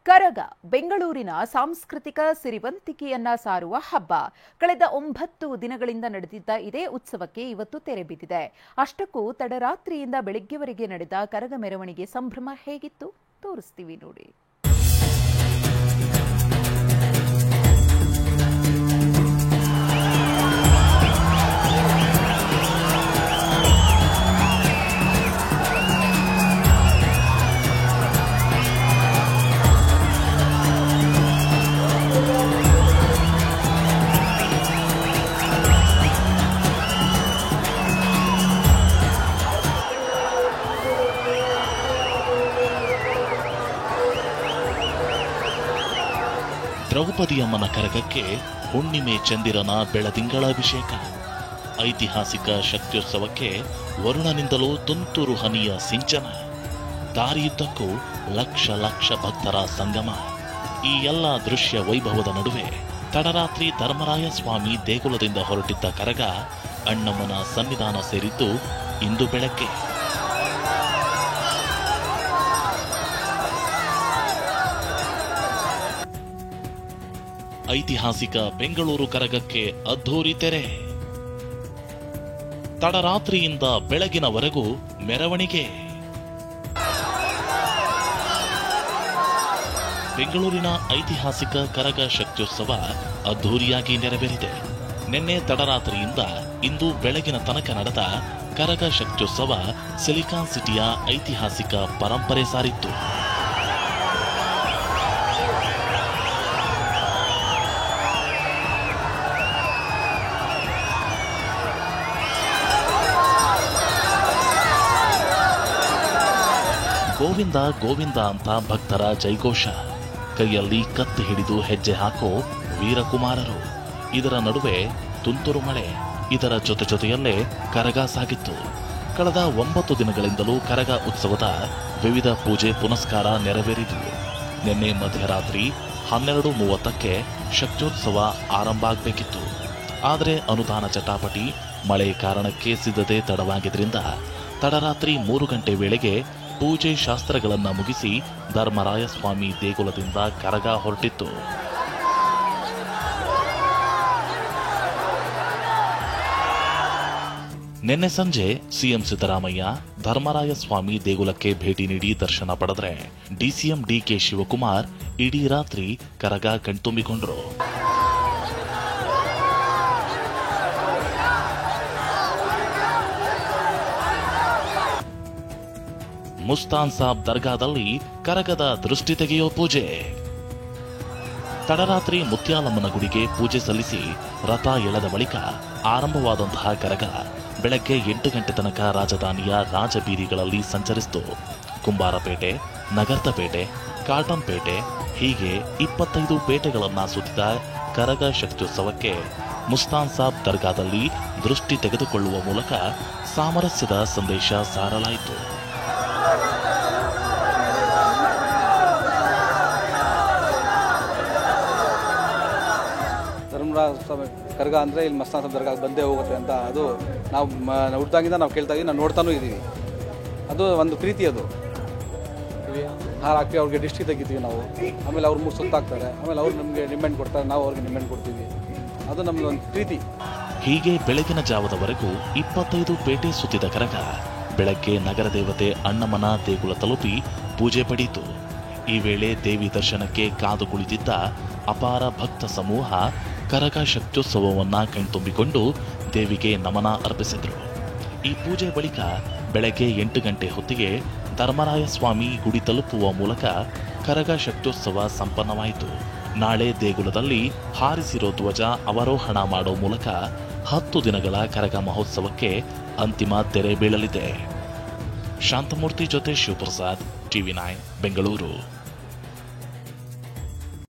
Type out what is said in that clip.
ಕರಗ ಬೆಂಗಳೂರಿನ ಸಾಂಸ್ಕೃತಿಕ ಸಿರಿವಂತಿಕೆಯನ್ನ ಸಾರುವ ಹಬ್ಬ. ಕಳೆದ 9 ದಿನಗಳಿಂದ ನಡೆದಿದ್ದ ಇದೇ ಉತ್ಸವಕ್ಕೆ ಇವತ್ತು ತೆರೆ ಬಿದ್ದಿದೆ. ಅಷ್ಟಕ್ಕೂ ತಡರಾತ್ರಿಯಿಂದ ಬೆಳಗ್ಗೆವರೆಗೆ ನಡೆದ ಕರಗ ಮೆರವಣಿಗೆ ಸಂಭ್ರಮ ಹೇಗಿತ್ತು ತೋರಿಸ್ತೀವಿ ನೋಡಿ. ದ್ರೌಪದಿಯಮ್ಮನ ಕರಗಕ್ಕೆ ಹುಣ್ಣಿಮೆ ಚಂದಿರನ ಬೆಳದಿಂಗಳ ಅಭಿಷೇಕ. ಐತಿಹಾಸಿಕ ಶಕ್ತ್ಯೋತ್ಸವಕ್ಕೆ ವರುಣನಿಂದಲೂ ತುಂತುರು ಹನಿಯ ಸಿಂಚನ. ದಾರಿಯುದ್ದಕ್ಕೂ ಲಕ್ಷ ಲಕ್ಷ ಭಕ್ತರ ಸಂಗಮ. ಈ ಎಲ್ಲ ದೃಶ್ಯ ವೈಭವದ ನಡುವೆ ತಡರಾತ್ರಿ ಧರ್ಮರಾಯ ಸ್ವಾಮಿ ದೇಗುಲದಿಂದ ಹೊರಟಿದ್ದ ಕರಗ ಅಣ್ಣಮ್ಮನ ಸನ್ನಿಧಾನ ಸೇರಿದ್ದು ಇಂದು ಬೆಳಗ್ಗೆ. ಐತಿಹಾಸಿಕ ಬೆಂಗಳೂರು ಕರಗಕ್ಕೆ ಅದ್ಧೂರಿ ತೆರೆ. ತಡರಾತ್ರಿಯಿಂದ ಬೆಳಗಿನವರೆಗೂ ಮೆರವಣಿಗೆ. ಬೆಂಗಳೂರಿನ ಐತಿಹಾಸಿಕ ಕರಗ ಶಕ್ತ್ಯೋತ್ಸವ ಅದ್ಧೂರಿಯಾಗಿ ನೆರವೇರಿದೆ. ನಿನ್ನೆ ತಡರಾತ್ರಿಯಿಂದ ಇಂದು ಬೆಳಗಿನ ತನಕ ನಡೆದ ಕರಗ ಶಕ್ತ್ಯೋತ್ಸವ ಸಿಲಿಕಾನ್ ಸಿಟಿಯ ಐತಿಹಾಸಿಕ ಪರಂಪರೆ ಸಾರಿತ್ತು. ಗೋವಿಂದ ಗೋವಿಂದ ಅಂತ ಭಕ್ತರ ಜೈಘೋಷ. ಕೈಯಲ್ಲಿ ಕತ್ತಿ ಹಿಡಿದು ಹೆಜ್ಜೆ ಹಾಕೋ ವೀರಕುಮಾರರು. ಇದರ ನಡುವೆ ತುಂತುರು ಮಳೆ. ಇದರ ಜೊತೆಯಲ್ಲೇ ಕರಗ ಸಾಗಿತ್ತು. ಕಳೆದ 9 ದಿನಗಳಿಂದಲೂ ಕರಗ ಉತ್ಸವದ ವಿವಿಧ ಪೂಜೆ ಪುನಸ್ಕಾರ ನೆರವೇರಿದವು. ನಿನ್ನೆ ಮಧ್ಯರಾತ್ರಿ 12:30ಕ್ಕೆ ಶಕ್ತ್ಯೋತ್ಸವ ಆರಂಭ ಆಗಬೇಕಿತ್ತು. ಆದರೆ ಅನುದಾನ ಜಟಾಪಟಿ, ಮಳೆ ಕಾರಣಕ್ಕೆ ಸಿದ್ಧತೆ ತಡವಾಗಿದ್ದರಿಂದ ತಡರಾತ್ರಿ 3 ಗಂಟೆ ವೇಳೆಗೆ ಪೂಜೆ ಶಾಸ್ತ್ರಗಳನ್ನ ಮುಗಿಸಿ ಧರ್ಮರಾಯ ಸ್ವಾಮಿ ದೇಗುಲದಿಂದ ಕರಗ ಹೊರಟಿತ್ತು. ನಿನ್ನೆ ಸಂಜೆ ಸಿಎಂ ಸಿದ್ದರಾಮಯ್ಯ ಧರ್ಮರಾಯ ಸ್ವಾಮಿ ದೇಗುಲಕ್ಕೆ ಭೇಟಿ ನೀಡಿ ದರ್ಶನ ಪಡೆದರೆ ಡಿಸಿಎಂ ಡಿಕೆ ಶಿವಕುಮಾರ್ ಇಡೀ ರಾತ್ರಿ ಕರಗ ಕಣ್ತುಂಬಿಕೊಂಡರು. ಮುಸ್ತಾನ್ ಸಾಬ್ ದರ್ಗಾದಲ್ಲಿ ಕರಗದ ದೃಷ್ಟಿ ತೆಗೆಯೋ ಪೂಜೆ. ತಡರಾತ್ರಿ ಮುತ್ಯಾಲಮ್ಮನ ಗುಡಿಗೆ ಪೂಜೆ ಸಲ್ಲಿಸಿ ರಥ ಎಳೆದ ಬಳಿಕ ಆರಂಭವಾದಂತಹ ಕರಗ ಬೆಳಗ್ಗೆ 8 ಗಂಟೆ ತನಕ ರಾಜಧಾನಿಯ ರಾಜಬೀದಿಗಳಲ್ಲಿ ಸಂಚರಿಸಿತು. ಕುಂಬಾರಪೇಟೆ, ನಗರ್ತಪೇಟೆ, ಕಾಟನ್ ಪೇಟೆ ಹೀಗೆ 25 ಪೇಟೆಗಳನ್ನ ಸುತ್ತಿದ ಕರಗ ಶಕ್ತ್ಯೋತ್ಸವಕ್ಕೆ ಮುಸ್ತಾನ್ ಸಾಬ್ ದರ್ಗಾದಲ್ಲಿ ದೃಷ್ಟಿ ತೆಗೆದುಕೊಳ್ಳುವ ಮೂಲಕ ಸಾಮರಸ್ಯದ ಸಂದೇಶ ಸಾರಲಾಯಿತು. ಕರಗ ಅಂದರೆ ಇಲ್ಲಿ ಮಸ್ತಾನ್ ಸಾಬ್ ದರ್ಗಾಗೆ ಬಂದೇ ಹೋಗುತ್ತೆ ಅಂತ ಅದು ನಾವು ಹುಟ್ಟಿದಾಗಿಂದ ನಾವು ಕೇಳ್ತಾ ಇದ್ದೀವಿ, ನಾವು ನೋಡ್ತಾನೂ ಇದ್ದೀವಿ. ಅದು ಒಂದು ಪ್ರೀತಿ. ಅದು ಹಾರ ಹಾಕಿ ಅವ್ರಿಗೆ ಡಿಸ್ಟ್ರಿ ತೆಗಿತೀವಿ ನಾವು. ಆಮೇಲೆ ಅವ್ರು 3 ಸುತ್ತಾಕ್ತಾರೆ. ಆಮೇಲೆ ಅವ್ರು ನಮಗೆ ನಿಂಬೆಹಣ್ಣು ಕೊಡ್ತಾರೆ, ನಾವು ಅವ್ರಿಗೆ ನಿಂಬೆಹಣ್ಣು ಕೊಡ್ತೀವಿ. ಅದು ನಮ್ಗೆ ಒಂದು ಪ್ರೀತಿ. ಹೀಗೆ ಬೆಳಗಿನ ಜಾವದವರೆಗೂ 25 ಪೇಟೆ ಸುತ್ತಿದ ಕರಗ ಬೆಳಗ್ಗೆ ನಗರ ದೇವತೆ ಅಣ್ಣಮ್ಮನ ದೇಗುಲ ತಲುಪಿ ಪೂಜೆ ಪಡೆಯಿತು. ಈ ವೇಳೆ ದೇವಿ ದರ್ಶನಕ್ಕೆ ಕಾದು ಕುಳಿತಿದ್ದ ಅಪಾರ ಭಕ್ತ ಸಮೂಹ ಕರಗ ಶಕ್ತ್ಯೋತ್ಸವವನ್ನ ಕಣ್ತುಂಬಿಕೊಂಡು ದೇವಿಗೆ ನಮನ ಅರ್ಪಿಸಿದ್ರು. ಈ ಪೂಜೆ ಬಳಿಕ ಬೆಳಗ್ಗೆ 8 ಗಂಟೆ ಹೊತ್ತಿಗೆ ಧರ್ಮರಾಯ ಸ್ವಾಮಿ ಗುಡಿ ತಲುಪುವ ಮೂಲಕ ಕರಗ ಶಕ್ತ್ಯೋತ್ಸವ ಸಂಪನ್ನವಾಯಿತು. ನಾಳೆ ದೇಗುಲದಲ್ಲಿ ಹಾರಿಸಿರೋ ಧ್ವಜ ಅವರೋಹಣ ಮಾಡೋ ಮೂಲಕ 10 ದಿನಗಳ ಕರಗ ಮಹೋತ್ಸವಕ್ಕೆ ಅಂತಿಮ ತೆರೆ ಬೀಳಲಿದೆ. ಶಾಂತಮೂರ್ತಿ ಜೊತೆ ಶಿವಪ್ರಸಾದ್, ಟಿವಿ9 ಬೆಂಗಳೂರು.